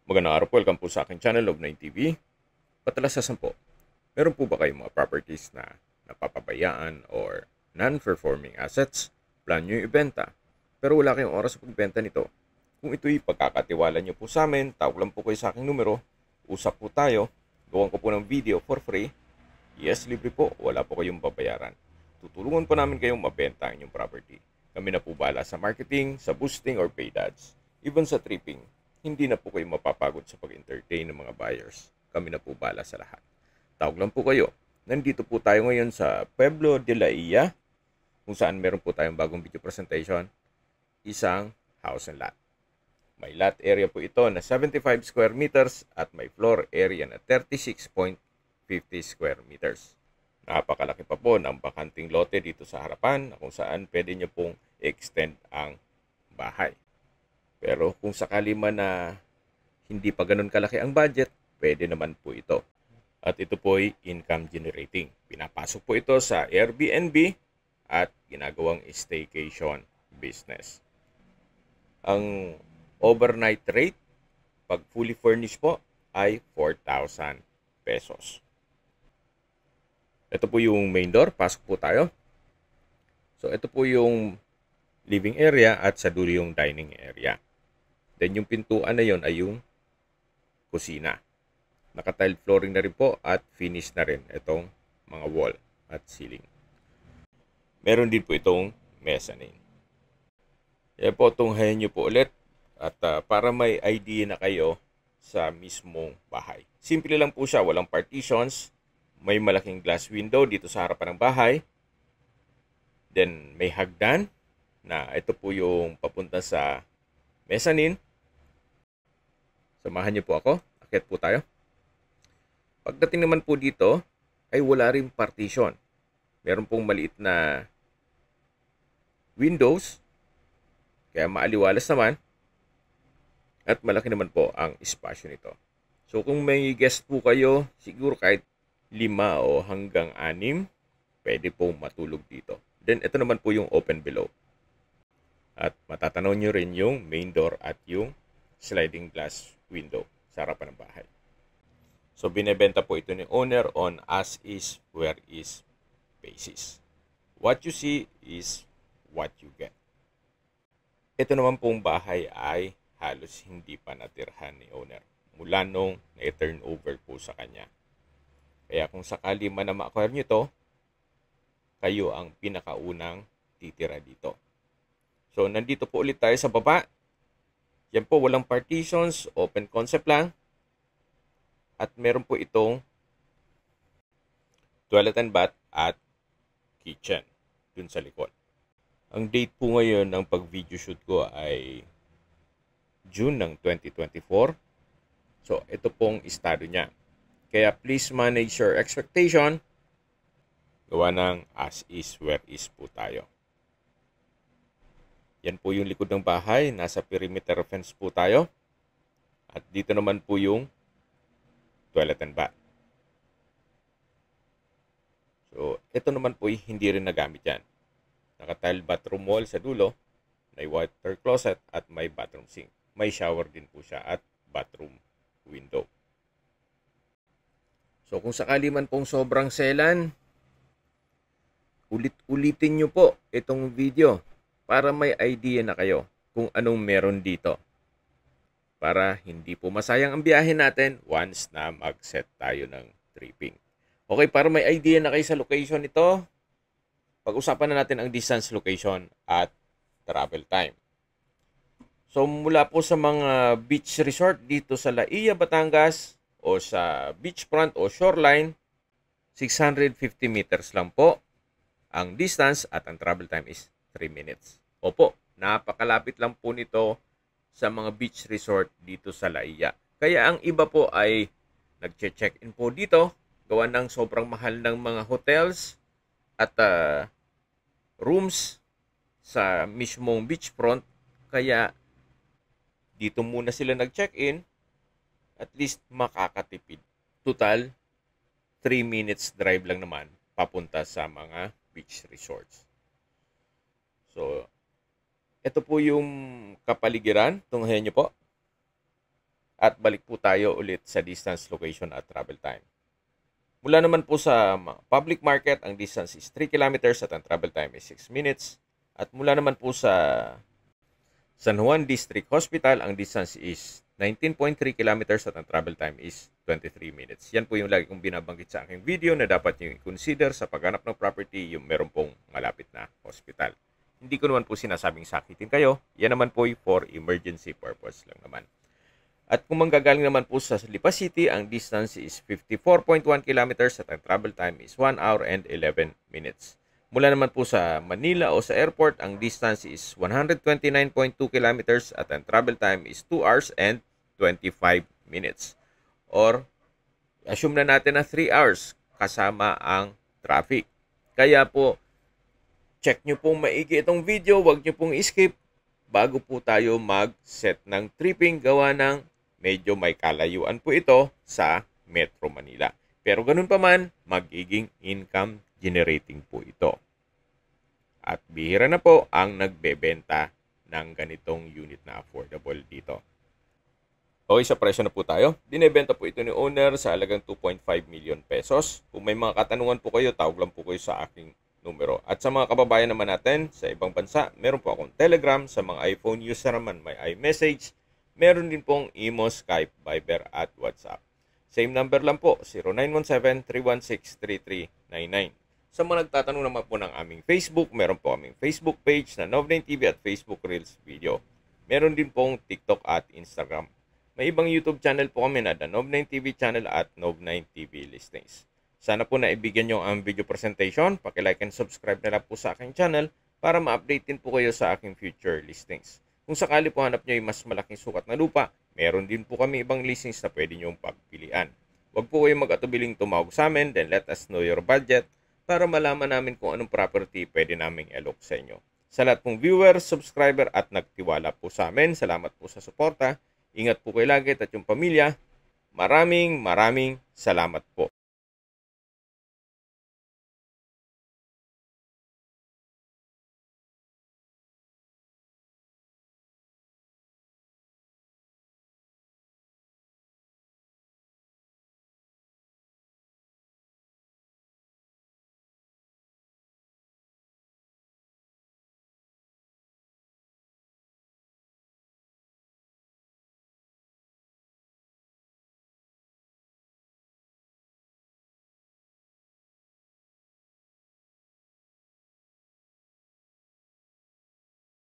Magandang araw po, welcome po sa aking channel, Love9 TV. Patalasasan po, meron po ba kayong mga properties na napapabayaan or non-performing assets? Plan nyo yung ibenta, pero wala kayong oras sa pagbenta nito. Kung ito'y pagkakatiwala nyo po sa amin, tawag lang po kayo sa aking numero, usap po tayo, gawan ko po ng video for free. Yes, libre po, wala po kayong babayaran. Tutulungan po namin kayong mabenta ang inyong property. Kami na po bahala sa marketing, sa boosting or paid ads, even sa tripping. Hindi na po kayo mapapagod sa pag-entertain ng mga buyers. Kami na po bala sa lahat. Tawag lang po kayo. Nandito po tayo ngayon sa Pueblo de la Ia, kung saan meron po tayong bagong video presentation, isang house and lot. May lot area po ito na 75 square meters at may floor area na 36.50 square meters. Napakalaki pa po ng bakanting lote dito sa harapan na kung saan pwede nyo pong extend ang bahay. Pero kung sakali man na hindi pa ganun kalaki ang budget, pwede naman po ito. At ito po ay income generating. Pinapasok po ito sa Airbnb at ginagawang staycation business. Ang overnight rate, pag fully furnished po, ay 4,000 pesos. Ito po yung main door. Pasok po tayo. So ito po yung living area at sa dulo yung dining area. Then yung pintuan na yon ay yung kusina. Naka-tile flooring na rin po at finish na rin itong mga wall at ceiling. Meron din po itong mezzanine. Yan po, tunghayan nyo po ulit at para may idea na kayo sa mismong bahay. Simple lang po siya, walang partitions. May malaking glass window dito sa harapan ng bahay. Then may hagdan na ito po yung papunta sa mezzanine. Samahan niyo po ako. Akyat po tayo. Pagdating naman po dito, ay wala rin partition. Meron pong maliit na windows. Kaya maaliwalas naman. At malaki naman po ang espasyo nito. So kung may guest po kayo, siguro kahit 5 o hanggang 6, pwede pong matulog dito. Then ito naman po yung open below. At matatanaw nyo rin yung main door at yung sliding glass window sa harapan ng bahay. So binebenta po ito ni owner on as is, where is basis. What you see is what you get. Ito naman pong bahay ay halos hindi pa natirhan ni owner mula nung na-turn over po sa kanya. Kaya kung sakali man na ma-acquire nyo to, kayo ang pinakaunang titira dito. So nandito po ulit tayo sa baba. Yan po, walang partitions, open concept lang. At meron po itong toilet and bath at kitchen dun sa likod. Ang date po ngayon ng pag-video shoot ko ay June ng 2024. So, ito pong estado niya. Kaya please manage your expectation. Gawa ng as is, where is po tayo. Yan po yung likod ng bahay. Nasa perimeter fence po tayo. At dito naman po yung toilet and bath. So, ito naman po hindi rin nagamit yan. Naka-tile bathroom wall sa dulo. May water closet at may bathroom sink. May shower din po siya at bathroom window. So, kung sakali man pong sobrang selan, ulit-ulitin nyo po itong video para may idea na kayo kung anong meron dito. Para hindi po masayang ang biyahe natin once na mag-set tayo ng tripping. Okay, para may idea na kayo sa location nito, pag-usapan na natin ang distance, location, at travel time. So, mula po sa mga beach resort dito sa La Ia, Batangas, o sa beachfront o shoreline, 650 meters lang po ang distance at ang travel time is 3 minutes. Opo, napakalapit lang po nito sa mga beach resort dito sa La Ia. Kaya ang iba po ay nagche-check-in po dito, gawa ng sobrang mahal ng mga hotels at rooms sa mismong beachfront. Kaya dito muna sila nag-check-in, at least makakatipid. Total, 3 minutes drive lang naman papunta sa mga beach resorts. So, ito po yung kapaligiran. Tunghayan nyo po. At balik po tayo ulit sa distance, location at travel time. Mula naman po sa public market, ang distance is 3 kilometers at ang travel time is 6 minutes. At mula naman po sa San Juan District Hospital, ang distance is 19.3 kilometers at ang travel time is 23 minutes. Yan po yung lagi kong binabanggit sa aking video na dapat nyo i-consider sa paghanap ng property, yung meron pong malapit na hospital. Hindi ko naman po sinasabing sakitin kayo. Yan naman po for emergency purpose lang naman. At kung manggagaling naman po sa Lipa City, ang distance is 54.1 kilometers at ang travel time is 1 hour and 11 minutes. Mula naman po sa Manila o sa airport, ang distance is 129.2 kilometers at ang travel time is 2 hours and 25 minutes. Or, assume na natin na 3 hours kasama ang traffic. Kaya po, check nyo pong maigi itong video, huwag nyo pong skip bago po tayo mag-set ng tripping, gawa ng medyo may kalayuan po ito sa Metro Manila. Pero ganun pa man, magiging income generating po ito. At bihira na po ang nagbebenta ng ganitong unit na affordable dito. Okay, sa presyo na po tayo. Binebenta po ito ni owner sa halagang 2.5 million pesos. Kung may mga katanungan po kayo, tawag lang po kayo sa aking numero. At sa mga kababayan naman natin sa ibang bansa, meron po akong Telegram. Sa mga iPhone user naman, may iMessage. Meron din pong Imo, Skype, Viber at WhatsApp. Same number lang po, 0917-316-3399. Sa mga nagtatanong naman po ng aming Facebook, meron po aming Facebook page na Nov9 TV at Facebook Reels Video. Meron din pong TikTok at Instagram. May ibang YouTube channel po kami na The Nov9 TV channel at Nov9 TV Listings. Sana po naibigyan nyo ang video presentation. Paki-like and subscribe na lang po sa aking channel para ma-update din po kayo sa aking future listings. Kung sakali po hanap nyo yung mas malaking sukat na lupa, meron din po kami ibang listings na pwede nyong pagpilian. Huwag po kayong mag-atubiling tumawag sa amin, then let us know your budget para malaman namin kung anong property pwede naming i-alok sa inyo. Sa lahat pong viewers, subscriber at nagtiwala po sa amin, salamat po sa suporta. Ingat po kayo lagi at yung pamilya. Maraming salamat po.